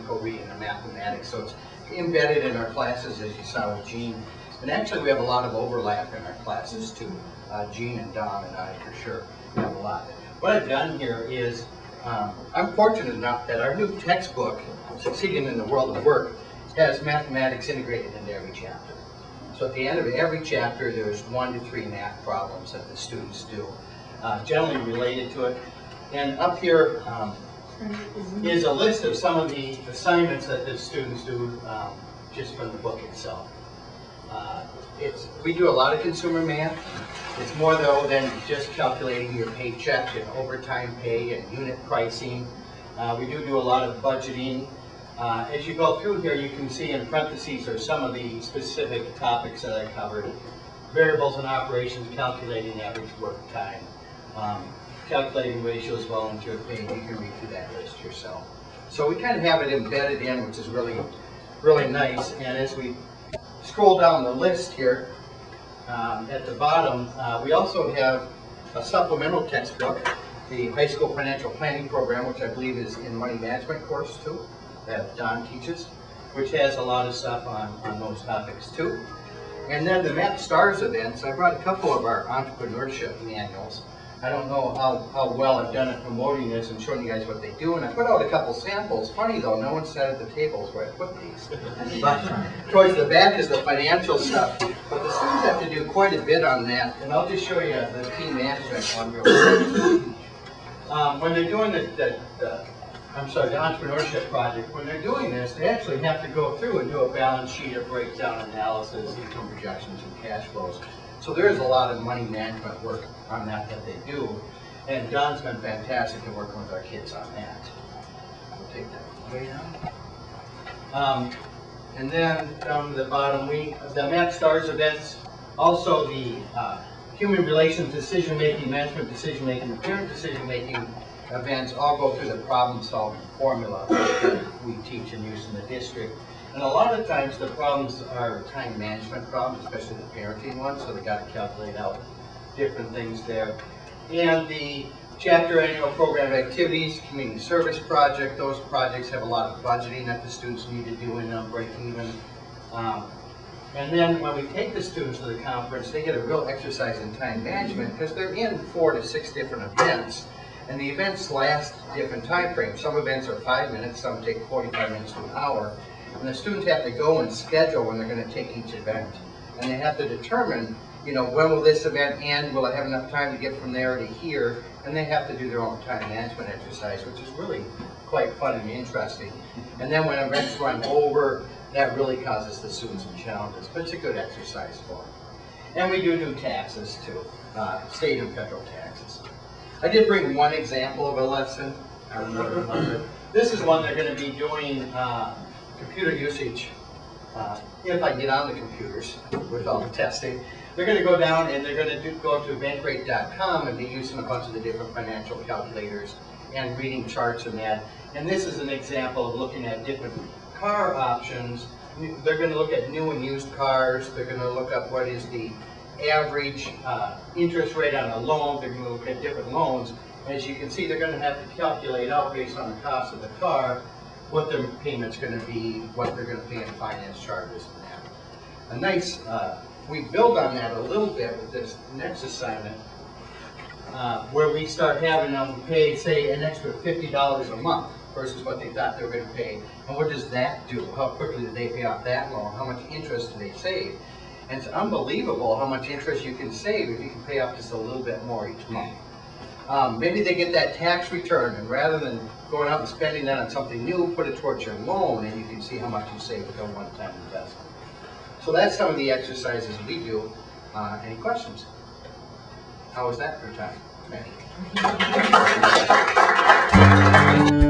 co-reading and mathematics. So it's embedded in our classes, as you saw with Jean. And actually we have a lot of overlap in our classes too. Jean and Don and I for sure have a lot. What I've done here is, I'm fortunate enough that our new textbook, Succeeding in the World of Work, has mathematics integrated into every chapter. So at the end of every chapter, there's 1 to 3 math problems that the students do, generally related to it. And up here is a list of some of the assignments that the students do just from the book itself. We do a lot of consumer math. It's more though than just calculating your paycheck and overtime pay and unit pricing. We do a lot of budgeting. As you go through here, you can see in parentheses are some of the specific topics that I covered. Variables and operations, calculating average work time, calculating ratios, volunteer pay. You can read through that list yourself. So we kind of have it embedded in, which is really nice. And as we scroll down the list here, at the bottom, we also have a supplemental textbook, the High School Financial Planning Program, which I believe is in Money Management course too, that Don teaches, which has a lot of stuff on those topics too. And then the Map Stars events, I brought a couple of our entrepreneurship manuals. I don't know how well I've done at promoting this and showing you guys what they do, and I put out a couple samples. Funny though, no one sat at the tables where I put these. But towards the back is the financial stuff. But the students have to do quite a bit on that, and I'll just show you the team management one real quick. When they're doing the entrepreneurship project, when they're doing this, they actually have to go through and do a balance sheet, a breakdown analysis, income projections, and cash flows. So there is a lot of money management work on that they do. And Don's been fantastic at working with our kids on that. We'll take that way down. And then down to the bottom, the Map Stars events, also the human relations decision-making, management decision-making, and parent decision-making events all go through the problem-solving formula that we teach and use in the district. And a lot of times the problems are time management problems, especially the parenting ones, so they got to calculate out different things there. And the chapter annual program activities, community service project, those projects have a lot of budgeting that the students need to do in them, break even. And then when we take the students to the conference, they get a real exercise in time management because they're in 4 to 6 different events. And the events last different time frames. Some events are 5 minutes, some take 45 minutes to an hour. And the students have to go and schedule when they're going to take each event. And they have to determine, when will this event end? Will I have enough time to get from there to here? And they have to do their own time management exercise, which is really quite fun and interesting. And then when events run over, that really causes the students some challenges, but it's a good exercise for them. And we do taxes too, state and federal taxes. I did bring one example of a lesson. This is one they're going to be doing computer usage. If I get on the computers with all the testing, they're going to go down and they're going to go to bankrate.com and be using a bunch of the different financial calculators and reading charts and that. And this is an example of looking at different car options. They're going to look at new and used cars. They're going to look up what is the average interest rate on a loan. They're going to look at different loans. As you can see, they're going to have to calculate out based on the cost of the car what their payment's going to be, what they're going to pay in finance charges and that. A nice, we build on that a little bit with this next assignment where we start having them pay, say, an extra $50 a month versus what they thought they were going to pay. And what does that do? How quickly do they pay off that loan? How much interest do they save? And it's unbelievable how much interest you can save if you can pay off just a little bit more each month. Maybe they get that tax return, and rather than going out and spending that on something new, put it towards your loan, and you can see how much you save with a one-time investment. So that's some of the exercises we do. Any questions? How was that for time? Thank you.